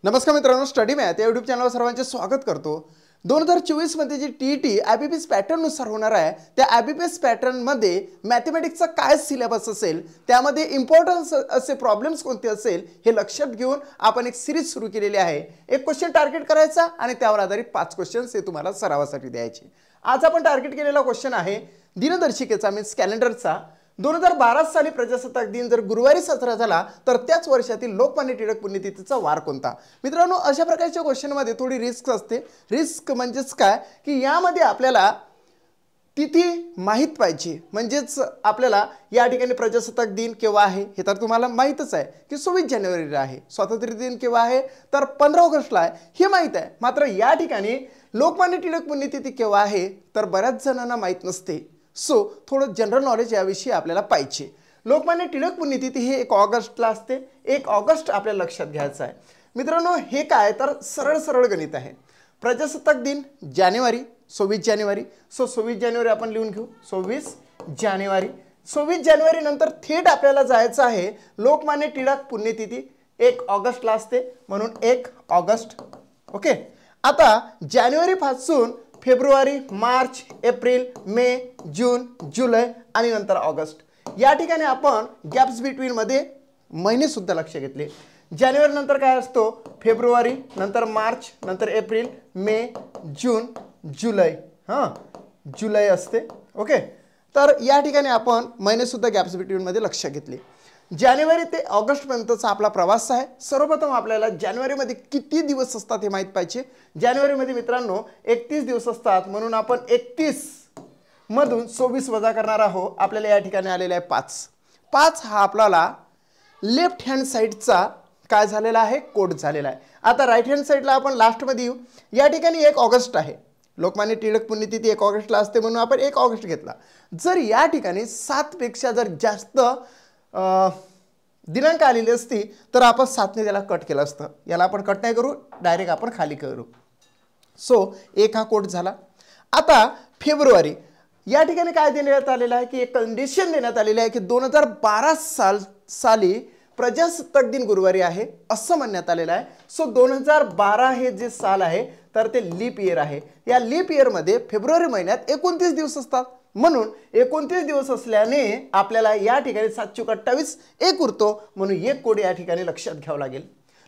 नमस्कार मित्रांनो, study math या यूट्यूब चॅनलवर सर्वांचे स्वागत करतो। 2024 मध्ये जी टीईटी आयबीपीएस पॅटर्न नुसार होणार आहे, त्या आयबीपीएस पॅटर्न मध्ये मॅथमॅटिक्सचा काय सिलेबस असेल, त्यामध्ये इम्पॉर्टन्स असे प्रॉब्लेम्स कोणते असेल हे लक्षात घेऊन आपण एक सीरीज सुरू केलेली आहे। एक क्वेश्चन टार्गेट करायचा आणि त्यावर आधारित 5 क्वेश्चन्स हे तुम्हाला सरावासाठी द्यायचे। आज आपण टार्गेट केलेला क्वेश्चन आहे दिनदर्शिकेचा मीन्स कॅलेंडरचा। 2012 साली प्रजासत्ताक दिन जर गुरुवारी साजरा झाला तर त्याच वर्षातील लोकमान्य टिळक पुण्यतिथीचा वार कोणता। मित्रांनो, अशा प्रकारच्या क्वेश्चन मध्ये थोडी रिस्क असते। रिस्क म्हणजेच काय की यामध्ये आपल्याला तिथी माहित पाहिजे, म्हणजेच आपल्याला या ठिकाणी प्रजासत्ताक दिन केव्हा आहे हे तर तुम्हाला माहितच आहे की 26 जानेवारीला आहे। स्वातंत्र्य दिन केव्हा आहे तर 15 ऑगस्टला आहे हे माहित आहे। मात्र या ठिकाणी लोकमान्य टिळक पुण्यतिथी केव्हा आहे तर बऱ्याच जणांना माहित नसते। सो थोडं जनरल नॉलेज याविषयी आपल्याला पाहिजे। लोकमान्य टिळक पुण्यतिथी हे 1 ऑगस्टला असते। 1 ऑगस्ट आपल्याला लक्षात घ्यायचं आहे। मित्रांनो, हे काय तर सरळ गणित आहे। प्रजासत्ताक दिन जानेवारी 26 जानेवारी, सो 26 जानेवारी आपण लिहून घेऊ। 26 जानेवारी 26 जानेवारी नंतर थेट आपल्याला जायचं आहे लोकमान्य टिळक पुण्यतिथी 1 ऑगस्टला असते, म्हणून 1 ऑगस्ट। ओके, आता जानेवारी पासून फेब्रुवारी, मार्च, एप्रिल, मे, जून, जुलै आणि नंतर ऑगस्ट या ठिकाणी आपण गॅप्स बिटवीन मध्ये महिने सुद्धा लक्ष घेतले। जानेवारी नंतर काय असतो फेब्रुवारी, नंतर मार्च, नंतर एप्रिल, मे, जून, जुलै, जुलै असते। ओके, तर या ठिकाणी आपण महिने सुद्धा गॅप्स बिटवीन मध्ये लक्ष घेतले। जानेवारी ते ऑगस्ट पर्यंतचा आपला प्रवास आहे। सर्वप्रथम आपल्याला जानेवारी मध्ये किती दिवस असतात हे माहित पाहिजे। जानेवारी मध्ये मित्रांनो 31 दिवस असतात, म्हणून आपण 31 मधून 24 वजा करणार आहोत। आपल्याला या ठिकाणी आलेला आहे 5 हा आपल्याला लेफ्ट हँड साइडचा काय झालेला आहे कोड झालेला आहे। आता राईट हँड साइडला आपण लास्ट मध्ये येऊ। या ठिकाणी 1 ऑगस्ट आहे। लोकमान्य टिळक पुण्यतिथी 1 ऑगस्टला असते, म्हणून आपण 1 ऑगस्ट घेतला। जर या ठिकाणी 7 पेक्षा जर जास्त दिनांक आलेली असती तर आपण 7 ने त्याला कट केलं असतं। याला आपण कट नाही करू, डायरेक्ट आपण खाली करू। सो 1 हा कोड झाला। आता फेब्रुवारी या ठिकाणी काय देण्यात आलेलं आहे की एक कंडिशन देण्यात आलेली आहे की 2012 साली प्रजासत्ताक दिन गुरुवारी आहे असं म्हणण्यात आलेलं आहे। सो 2012 हे जे साल आहे तर ते लीप इयर आहे। या लीप इयर मध्ये फेब्रुवारी महिन्यात 29 दिवस असतात, म्हणून 29 दिवस असल्याने आपल्याला या ठिकाणी 7×28 1 उरतो, म्हणून 1 कोड या ठिकाणी लक्षात घ्यावं लागेल।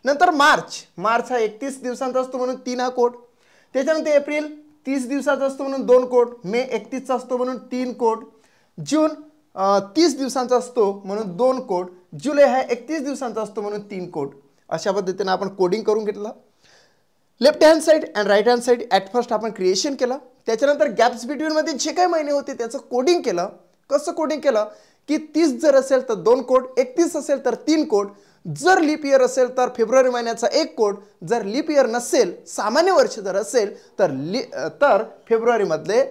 नंतर मार्च हा 31 दिवसांचा असतो, म्हणून 3 हा कोड। त्याच्यानंतर एप्रिल 30 दिवसाचा असतो, म्हणून 2 कोड। मे 31 चा असतो, म्हणून 3 कोड। जून 30 दिवसांचा असतो, म्हणून 2 कोड। जुलै हा 31 दिवसांचा असतो, म्हणून 3 कोड। अशा पद्धतीने आपण कोडिंग करून घेतलं। Left hand side and right hand side at first आपण क्रिएशन केलं। त्याच्यानंतर गॅप्स बिटवीन मध्ये जे काही महिने होते त्याचं कोडिंग केलं। कसं कोडिंग केलं की 30 जर असेल तर 2 कोड, 31 असेल तर 3 कोड, जर लीप इयर असेल तर फेब्रुवारी महिन्याचा 1 कोड, जर लीप इयर नसेल सामान्य वर्ष जर असेल तर फेब्रुवारी मधले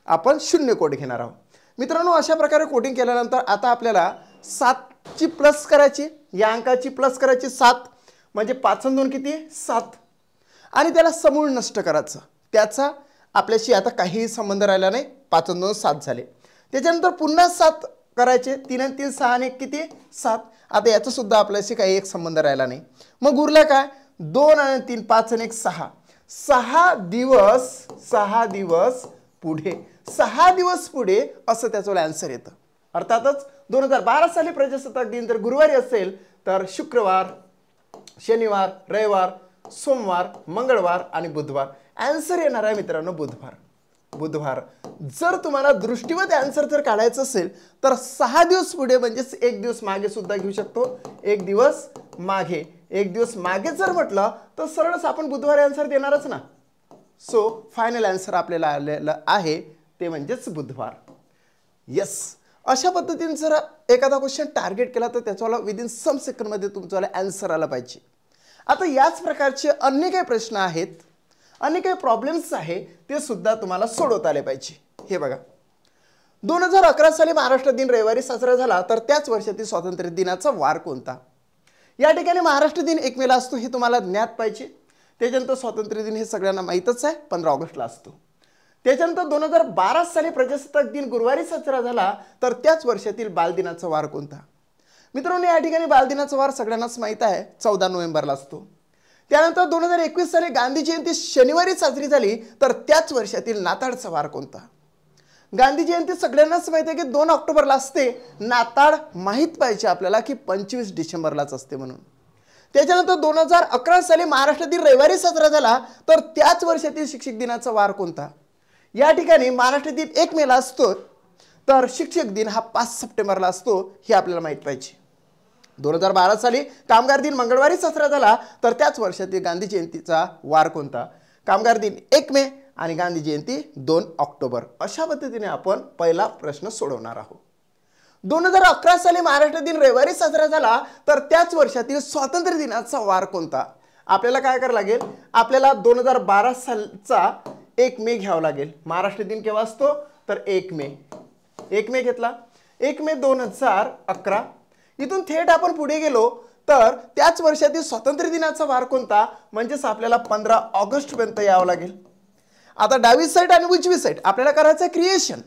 आपण 0 कोड घेणार आहोत। मित्रांनो, अशा प्रकारे कोडिंग केल्यानंतर आता आपल्याला 7 ची प्लस करायची, या अंकाची प्लस करायची 7, म्हणजे 5 आणि 2 किती 7, आणि त्याला समूळ नष्ट करायचं। त्याचा आपल्याशी आता काहीही संबंध राहिला नाही। 5 आणि 2 7 झाले। त्याच्यानंतर पुन्हा 7 करायचे, 3 आणि 3 6 आणि 1 किती 7। आता याचा सुद्धा आपल्याशी काही एक संबंध राहिला नाही। मग उरला काय 2 आणि 3 5 आणि 1 6। 6 दिवस पुढे, 6 दिवस पुढे असं त्याचं आन्सर येतं। अर्थातच 2012 साली प्रजासत्ताक दिन जर गुरुवारी असेल तर शुक्रवार, शनिवार, रविवार, सोमवार, मंगळवार आणि बुधवार आन्सर येणार आहे मित्रांनो बुधवार। जर तुम्हाला दृष्टीवत आन्सर जर काढायचं असेल तर 6 दिवस पुढे म्हणजेच 1 दिवस मागे सुद्धा घेऊ शकतो। 1 दिवस मागे जर म्हटलं तर सरळच आपण बुधवारी आन्सर देणारच ना। सो फायनल आन्सर आपल्याला आलेलं आहे ते म्हणजेच बुधवार। यस, अशा पद्धतीने जर एखादा क्वेश्चन टार्गेट केला तर त्याच्याला विदिन सम सेकंड मध्ये तुमच्याला आन्सर आला पाहिजे। आता याच प्रकारचे अन्य काही प्रश्न आहेत, अन्य काही प्रॉब्लेम्स आहे, ते सुद्धा तुम्हाला सोडवता आले पाहिजे। हे बघा, 2011 साली महाराष्ट्र दिन रविवारी साजरा झाला तर त्याच वर्षातील स्वातंत्र्य दिनाचा वार कोणता। या ठिकाणी महाराष्ट्र दिन 1 मेला असतो हे तुम्हाला ज्ञात पाहिजे। त्याच्यानंतर स्वातंत्र्य दिन हे सगळ्यांना माहीतच आहे 15 ऑगस्टला असतो। त्याच्यानंतर 2012 साली प्रजासत्ताक दिन गुरुवारी साजरा झाला तर त्याच वर्षातील बालदिनाचा वार कोणता। मित्रांनो, या ठिकाणी बालदिनाचा वार सगळ्यांनाच माहित आहे 14 नोव्हेंबरला असतो। त्यानंतर 2021 साली गांधी जयंती शनिवारी साजरी झाली, तर त्याच वर्षातील नाताळचा वार कोणता? गांधी जयंती सगळ्यांनाच माहिती आहे की 2 ऑक्टोबरला असते. नाताळ माहीत पाहिजे आपल्याला की 25 डिसेंबरलाच असते म्हणून. त्याच्यानंतर 2011 साली महाराष्ट्रातील रविवारी साजरा झाला, तर त्याच वर्षातील शिक्षक दिनाचा वार कोणता? या ठिकाणी महाराष्ट्रातील 1 मेला असतो, तर शिक्षक दिन हा 5 सप्टेंबरला असतो, हे आपल्याला माहित पाहिजे. 2012 साली कामगार दिन मंगळवारी साजरा झाला, तर त्याच वर्षातील गांधी जयंतीचा वार कोणता? कामगार दिन 1 मे आणि गांधी जयंती 2 ऑक्टोबर. अशा पद्धतीने आपण पहिला प्रश्न सोडवणार आहोत. 2011 साली महाराष्ट्र दिन रविवारी साजरा झाला, तर त्याच वर्षातील स्वातंत्र्य दिनाचा वार कोणता? आपल्याला काय करावं लागेल? आपल्याला 2012 सालचा 1 मे घ्यावा लागेल. महाराष्ट्र दिन केव्हा असतो? तर 1 मे. 1 मे घेतला. 1 मे 2011. इथून थेट आपण पुढे गेलो तर त्याच वर्षातील स्वातंत्र्य दिनाचा वार कोणता? म्हणजेच आपल्याला 15 ऑगस्ट पर्यंत यावं लागेल. आता डावी साईड आणि उजवी साईड आपल्याला करायचं आहे क्रिएशन.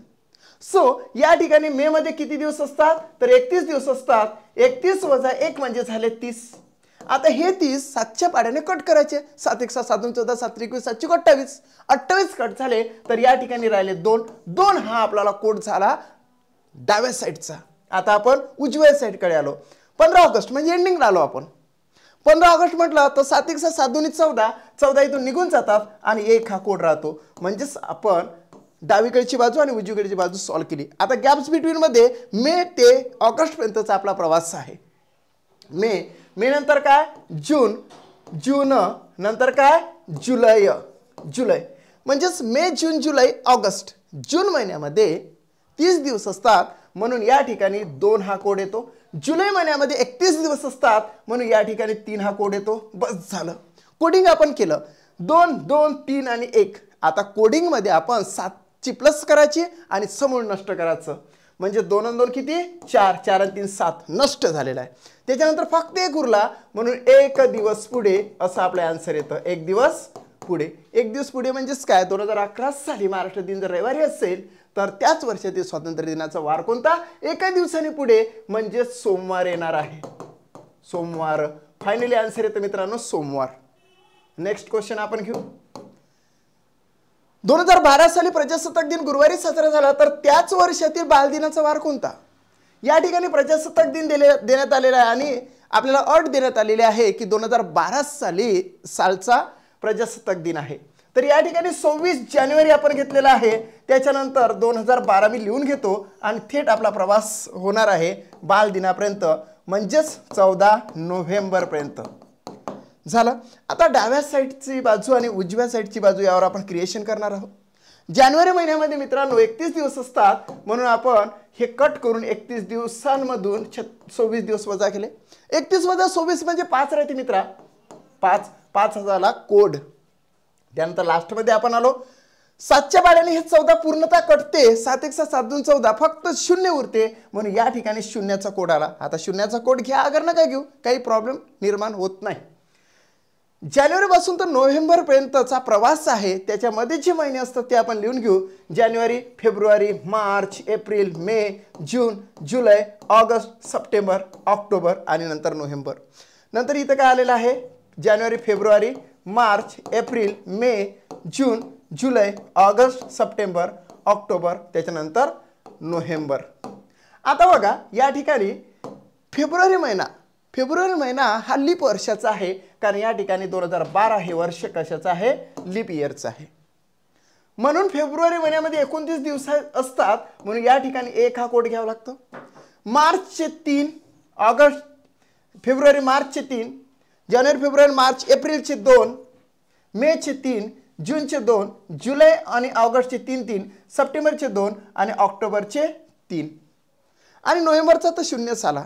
सो या ठिकाणी मे मध्ये किती दिवस असतात? तर 31 दिवस असतात. 31 वजा 1 म्हणजे झाले 30. आता हे 30 7च्या पाड्याने कट करायचे. 7 1 7 2 14 7 21 7 28. 28 कट झाले, तर या ठिकाणी राहिले 2. 2 हा आपल्याला कोड झाला डाव्या साईडचा. आता आपण उजव्या साईडकडे आलो. 15 ऑगस्ट म्हणजे एंडिंगला आलो आपण. 15 ऑगस्ट म्हटलं तर 7 1 7 2 14. 14 इथून निघून जातात आणि 1 हा कोड राहतो. म्हणजेच आपण डावीकडची बाजू आणि उजवीकडची बाजू सॉल्व केली. आता गॅप्स बिटवीन मध्ये मे ते ऑगस्ट पर्यंतचा आपला प्रवास आहे. मे नंतर काय? जून नंतर काय? जुलै. म्हणजेच मे जून जुलै ऑगस्ट. जून महिन्यामध्ये 30 दिवस असतात, म्हणून या ठिकाणी 2 हा कोड येतो. जुलै महिन्यामध्ये 31 दिवस असतात, म्हणून या ठिकाणी 3 हा कोड येतो. बस झालं. कोडिंग आपण केलं. 2 2 3 आणि 1. आता कोडिंग मध्ये आपण 7 ची प्लस करायची आणि समूळ नष्ट करायचं. म्हणजे 2 आणि 2 किती? 4. 4 आणि 3 7. नष्ट झालेला आहे. त्याच्यानंतर फक्त 1 उरला, म्हणून 1 दिवस पुढे असं आपलं आन्सर येतं. 1 दिवस पुढे. 1 दिवस पुढे म्हणजेच काय? 2011 साली महाराष्ट्र दिन जर रविवारी असेल, तर त्याच वर्षातील स्वातंत्र्य दिनाचा वार कोणता? 1 दिवसाने पुढे म्हणजे सोमवार येणार आहे. सोमवार. फायनली आन्सर येतं मित्रांनो सोमवार. नेक्स्ट क्वेश्चन आपण घेऊ. 2012 साली प्रजासत्ताक दिन गुरुवारी साजरा झाला, तर त्याच वर्षातील बालदिनाचा वार कोणता? या ठिकाणी प्रजासत्ताक दिन देण्यात आलेला आहे आणि आपल्याला अट देण्यात आलेली आहे की 2012 सालचा प्रजासत्ताक दिन आहे. तर या ठिकाणी 26 जानेवारी आपण घेतलेला आहे. त्याच्यानंतर 2012 मी लिहून घेतो आणि थेट आपला प्रवास होणार आहे बालदिनापर्यंत, म्हणजेच 14 नोव्हेंबर पर्यंत. झालं. आता डाव्या साईडची बाजू आणि उजव्या साईडची बाजू यावर आपण क्रिएशन करणार आहोत. जानेवारी महिन्यामध्ये मित्रांनो 31 दिवस असतात, म्हणून आपण हे कट करून 31 दिवसांमधून 26 दिवस वजा केले. 31 वजा 26 म्हणजे 5 राहते मित्रा. 5 झाला कोड. त्यानंतर लास्टमध्ये आपण आलो. 7च्या पाड्याने हे 14 पूर्णतः कटते. 7 1 7 2 14. फक्त 0 उरते, म्हणून या ठिकाणी 0चा कोड आला. आता 0चा कोड घ्या अगर नका घेऊ, काही प्रॉब्लेम निर्माण होत नाही. जानेवारी पासून तर नोव्हेंबर पर्यंतचा प्रवास आहे. त्याच्यामध्ये जे महिने असतात ते आपण लिहून घेऊ. जानेवारी, फेब्रुवारी, मार्च, एप्रिल, मे, जून, जुलै, ऑगस्ट, सप्टेंबर, ऑक्टोबर आणि नंतर नोव्हेंबर. नंतर इथं काय आलेलं आहे? जानेवारी, फेब्रुवारी, मार्च, एप्रिल, मे, जून, जुलै, ऑगस्ट, सप्टेंबर, ऑक्टोबर, त्याच्यानंतर नोव्हेंबर. आता बघा या ठिकाणी फेब्रुवारी महिना हा लीप वर्षाचा आहे, कारण या ठिकाणी 2012 हे वर्ष कशाचं आहे? लीप इयरचं आहे. म्हणून फेब्रुवारी महिन्यामध्ये 29 दिवस असतात, म्हणून या ठिकाणी 1 हा कोड घ्यावा लागतो. मार्चचे 3, फेब्रुवारी मार्चचे 3, जानेवारी फेब्रुवारी मार्च एप्रिलचे 2, मेचे 3, जूनचे 2, जुलै आणि ऑगस्टचे 3, सप्टेंबरचे 2 आणि ऑक्टोबरचे 3 आणि नोव्हेंबरचा तर 0 आला.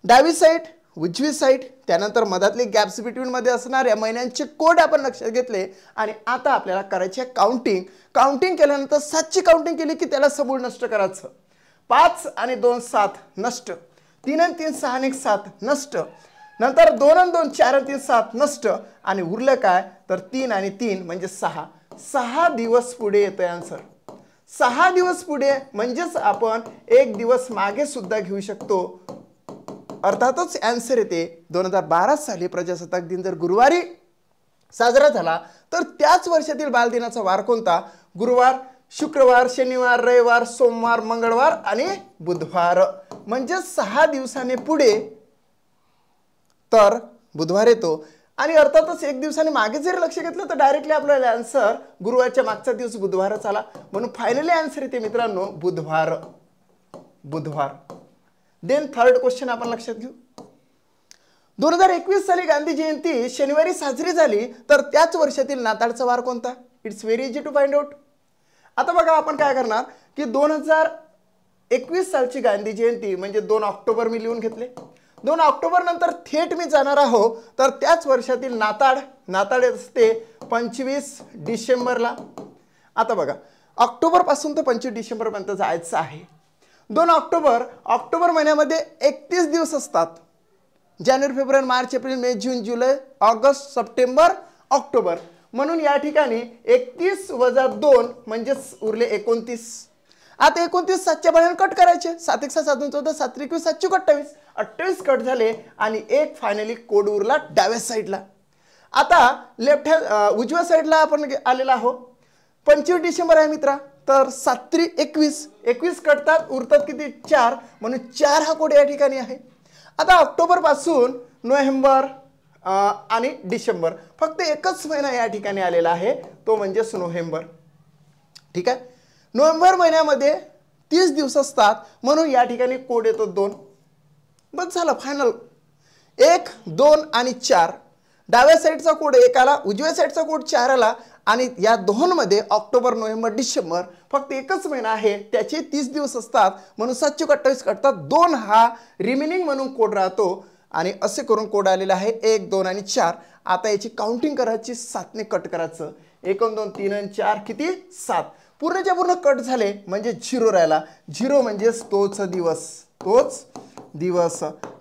डावी साईड, उजवी साईड, त्यानंतर मधातले गॅप्स बिटवीन मध्ये असणाऱ्या महिन्यांचे कोड आपण लक्षात घेतले आणि आता आपल्याला करायचे काउंटिंग केल्यानंतर 7ची काउंटिंग केली की त्याला समूळ नष्ट करायचं. 5 आणि 2 7 नष्ट. 3 आणि 3 6 आणि 1 7 नष्ट. नंतर 2 आणि 2 4 आणि 3 7 नष्ट आणि उरलं काय? तर 3 आणि 3 म्हणजे 6. 6 दिवस पुढे येतोय आन्सर. 6 दिवस पुढे म्हणजेच आपण 1 दिवस मागे सुद्धा घेऊ शकतो. अर्थातच आन्सर येते 2012 साली प्रजासत्ताक दिन जर गुरुवारी साजरा झाला तर त्याच वर्षातील बालदिनाचा वार कोणता? गुरुवार, शुक्रवार, शनिवार, रविवार, सोमवार, मंगळवार आणि बुधवार. म्हणजे 6 दिवसाने पुढे तर बुधवार येतो. आणि अर्थातच 1 दिवसाने मागे जरी लक्ष घेतलं तर डायरेक्टली आपल्याला आन्सर गुरुवारच्या मागचा दिवस बुधवारच आला. म्हणून फायनली आन्सर येते मित्रांनो बुधवार. बुधवार. देन थर्ड क्वेश्चन आपण लक्षात घेऊ. 2021 साली गांधी जयंती शनिवारी साजरी झाली तर त्याच वर्षातील नाताळचा वार कोणता? It's very easy to find out. आता बघा आपण काय करणार की 2021 सालची गांधी जयंती म्हणजे 2 ऑक्टोबर मी लिहून घेतले. 2 ऑक्टोबर नंतर थेट मी जाणार आहो तर त्याच वर्षातील नाताळ असते 25 डिसेंबरला. आता बघा ऑक्टोबर पासून तर 25 डिसेंबर पर्यंत जायचं आहे. 2 ऑक्टोबर महिन्यामध्ये 31 दिवस असतात. जानेवारी, फेब्रुवारी, मार्च, एप्रिल, मे, जून, जुलै, ऑगस्ट, सप्टेंबर, ऑक्टोबर. म्हणून या ठिकाणी 31 वजा 2 म्हणजे उरले 29. आता 29 7च्या बाहेर कट करायचे. 7 1 7 2 14 7 21 7 28. 28 कट झाले आणि एक फायनली कोड उरला डाव्या साईडला. आता उजव्या साईडला आपण आलेला आहोत. 25 डिसेंबर आहे मित्रा. तर 7 3 21. 21 कटतात उरतात किती? 4. म्हणून 4 हा कोड या ठिकाणी आहे. आता ऑक्टोबर पासून नोव्हेंबर आणि डिसेंबर फक्त एकच महिना या ठिकाणी आलेला आहे तो म्हणजेच नोव्हेंबर. ठीक आहे. नोव्हेंबर महिन्यामध्ये 30 दिवस असतात म्हणून या ठिकाणी कोड येतो 2. बस झालं फायनल. 1 2 आणि 4 डाव्या साईडचा कोड 1 आला, उजव्या साईडचा कोड 4 आला आणि या दोनमध्ये ऑक्टोबर, नोव्हेंबर, डिसेंबर फक्त एकच महिना आहे त्याचे 30 दिवस असतात म्हणून 728 कटतात. 2 हा रिमेनिंग म्हणून कोड राहतो आणि असे करून कोड आलेला आहे 1 2 आणि 4. आता याची काउंटिंग करायची 7ने कट करायचं. 1 2 3 आणि 4 किती? 7. पूर्णच्या पूर्ण कट झाले म्हणजे 0 राहिला. 0 म्हणजे तोच दिवस.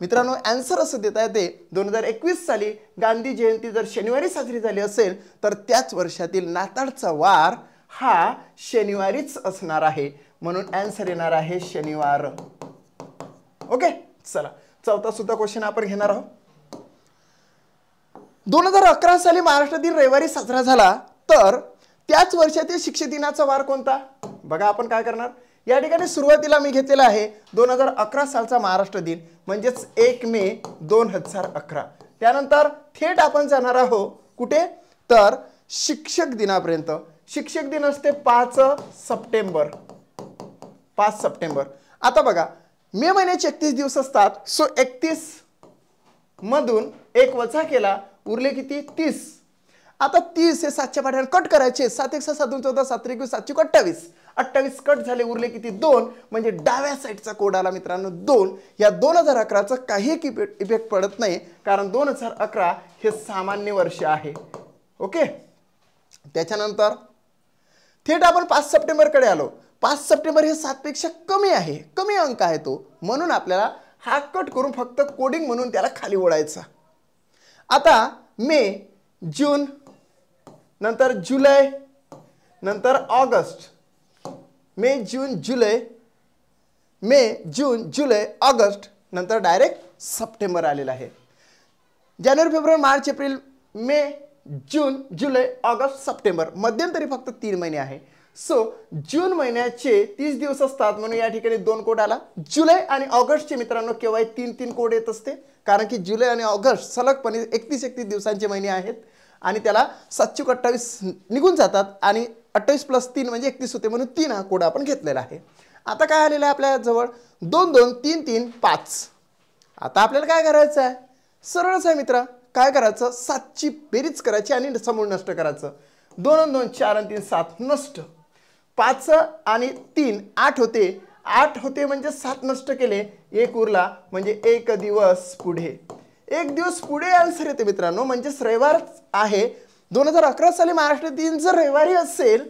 मित्रांनो आन्सर असं देता येते 2021 साली गांधी जयंती जर शनिवारी साजरी झाली असेल तर त्याच वर्षातील नाताळचा वार हा शनिवारीच असणार आहे. म्हणून आन्सर येणार आहे शनिवार. ओके चला चौथा सुद्धा क्वेश्चन आपण घेणार आहोत. 2011 साली महाराष्ट्र दिन रविवारी साजरा झाला तर त्याच वर्षातील शिक्षक दिनाचा वार कोणता? बघा आपण काय करणार. या ठिकाणी सुरुवातीला मी घेतलेला आहे 2011 सालचा महाराष्ट्र दिन म्हणजेच 1 मे 2011. त्यानंतर थेट आपण जाणार आहोत कुठे तर शिक्षक दिनापर्यंत. शिक्षक दिन असते 5 सप्टेंबर. 5 सप्टेंबर. आता बघा मे महिन्याचे 31 दिवस असतात. सो 31 मधून 1 वजा केला उरले किती? 30. आता 30 हे 7च्या पाठ्याने कट करायचे. 7 1 7 2 14 7 21 7 28. 28 कट झाले उरले किती? 2. म्हणजे डाव्या साईडचा कोड आला मित्रांनो 2. या 2011चा काही इफेक्ट पडत नाही कारण 2011 हे सामान्य वर्ष आहे. ओके. त्याच्यानंतर थेट आपण 5 सप्टेंबरकडे आलो. 5 सप्टेंबर हे 7 पेक्षा कमी आहे. कमी अंक आहे तो. म्हणून आपल्याला हा कट करून फक्त कोडिंग म्हणून त्याला खाली ओढायचा. आता मे, जून, नंतर जुलै, नंतर ऑगस्ट. मे जून जुलै ऑगस्ट नंतर डायरेक्ट सप्टेंबर आलेला आहे. जानेवारी, फेब्रुवारी, मार्च, एप्रिल, मे, जून, जुलै, ऑगस्ट, सप्टेंबर मध्यंतरी फक्त 3 महिने आहे. सो जून महिन्याचे 30 दिवस असतात म्हणून या ठिकाणी 2 कोड आला. जुलै आणि ऑगस्टचे मित्रांनो केव्हा 3 कोड येत असते कारण की जुलै आणि ऑगस्ट सलगपणे 31 दिवसांचे महिने आहेत आणि त्याला 728 निघून जातात आणि 28 + 3 म्हणजे 31 होते म्हणून 3 हा कोड आपण घेतलेला आहे. आता काय आलेला आहे आपल्या जवळ 2 2 3 3 5. आता आपल्याला काय करायचं आहे? सरळच आहे मित्रा. काय करायचं? 7ची बेरीज करायची आणि समूळ नष्ट करायचं. 2 आणि 2 4 आणि 3 7 नष्ट. 5 आणि 3 8 होते. 8 होते म्हणजे 7 नष्ट केले 1 उरला म्हणजे 1 दिवस पुढे. 1 दिवस पुढे आन्सर येते मित्रांनो. म्हणजे रविवार आहे. 2011 साली महाराष्ट्र दिन जर रविवारी असेल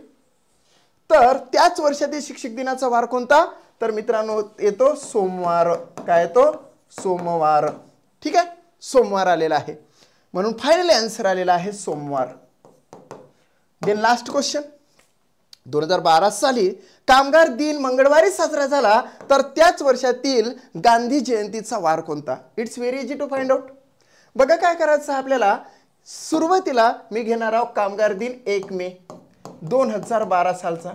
तर त्याच वर्षातील शिक्षक दिनाचा वार कोणता? तर मित्रांनो येतो सोमवार. काय येतो? सोमवार. ठीक आहे. सोमवार आलेला आहे म्हणून फायनली आन्सर आलेला आहे सोमवार. Then last question. 2012 साली कामगार दिन मंगळवारी साजरा झाला तर त्याच वर्षातील गांधी जयंतीचा वार कोणता? It's very easy to find out. बघा काय करायचं आपल्याला सुरुवातीला मी घेणार आहोत कामगार दिन 1 मे 2012 सालचा.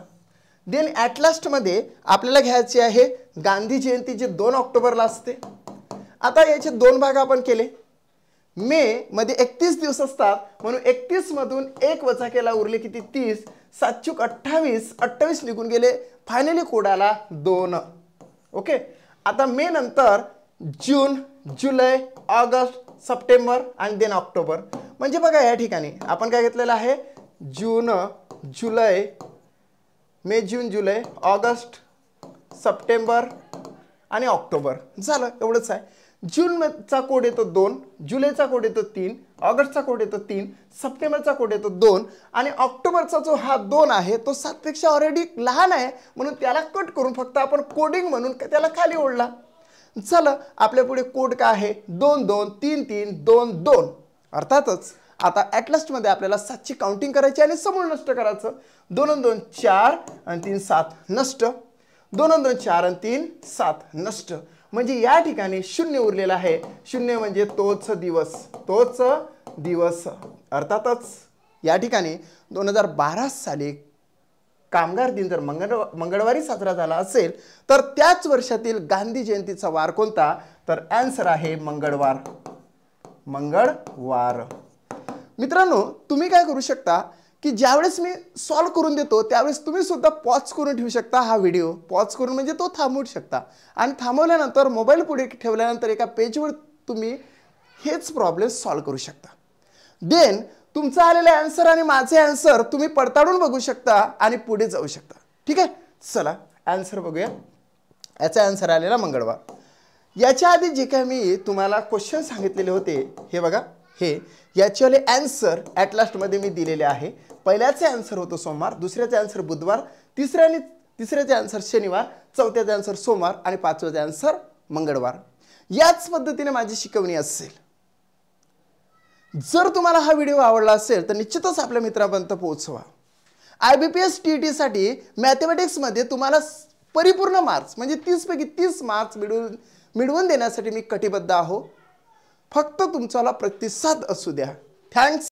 देन ॲट लास्टमध्ये आपल्याला घ्यायची आहे गांधी जयंती जी 2 ऑक्टोबरला असते. आता याचे 2 भाग आपण केले. मे मध्ये 31 दिवस असतात म्हणून 31 मधून 1 वजा केला उरले किती 30. 7 चूक 28, 28 निघून गेले. फायनली कोड आला 2. ओके. आता मे नंतर जून, जुलै, ऑगस्ट, सप्टेंबर आणि देन ऑक्टोबर. म्हणजे बघा या ठिकाणी आपण काय घेतलेलं आहे जून, जुलै, मे, जून, जुलै, ऑगस्ट, सप्टेंबर आणि ऑक्टोबर. झालं एवढंच आहे. जूनचा कोड येतो 2, जुलैचा कोड येतो 3, ऑगस्टचा कोड येतो 3, सप्टेंबरचा कोड येतो 2 आणि ऑक्टोबरचा जो हा 2 आहे तो 7 पेक्षा ऑलरेडी लहान आहे म्हणून त्याला कट करून फक्त आपण कोडिंग म्हणून त्याला खाली ओढला. चला आपल्या पुढे कोड काय आहे 2 2 3 3 2 2. अर्थातच आता ॲट लास्टमध्ये आपल्याला 7ची काउंटिंग करायची आणि समूळ नष्ट करायचं. 2 2 4 आणि 3 7 नष्ट. 2 2 4 आणि 3 7 नष्ट. म्हणजे या ठिकाणी 0 उरलेला आहे. 0 म्हणजे तोच दिवस, तोच दिवस. अर्थातच या ठिकाणी 2012 साली कामगार दिन जर मंगळवारी साजरा झाला असेल तर त्याच वर्षातील गांधी जयंतीचा वार कोणता तर आन्सर आहे मंगळवार. मंगळवार. मित्रांनो तुम्ही काय करू शकता की ज्यावेळेस मी सॉल्व करून देतो त्यावेळेस तुम्ही सुद्धा पॉज करून ठेवू शकता. हा व्हिडिओ पॉज करून म्हणजे तो थांबवू शकता आणि थांबवल्यानंतर मोबाईल पुढे ठेवल्यानंतर एका पेजवर तुम्ही हेच प्रॉब्लेम सॉल्व करू शकता. देन तुमचा आलेला आन्सर आणि माझे आन्सर तुम्ही पडताळून बघू शकता आणि पुढे जाऊ शकता. ठीक आहे. चला आन्सर बघूया. याचा आन्सर आलेला मंगळवार. याच्या आधी जे काही मी तुम्हाला क्वेश्चन सांगितलेले होते हे बघा हे याच्यावाले आन्सर ॲट लास्टमध्ये मी दिलेले आहे. पहिल्याचे आन्सर होतो सोमवार, दुसऱ्याचे आन्सर बुधवार, तिसऱ्याचे आन्सर शनिवार, चौथ्याचे आन्सर सोमवार आणि पाचव्याचे आन्सर मंगळवार. याच पद्धतीने माझी शिकवणी असेल. जर तुम्हाला हा व्हिडिओ आवडला असेल तर निश्चितच आपल्या मित्रांपर्यंत पोहोचवा. IBPS TET साठी मॅथमॅटिक्समध्ये तुम्हाला परिपूर्ण मार्क्स म्हणजे 30 पैकी 30 मार्क्स मिळवून देण्यासाठी मी कटिबद्ध आहो. फक्त तुमच्याला प्रतिसाद असू द्या. थँक्स.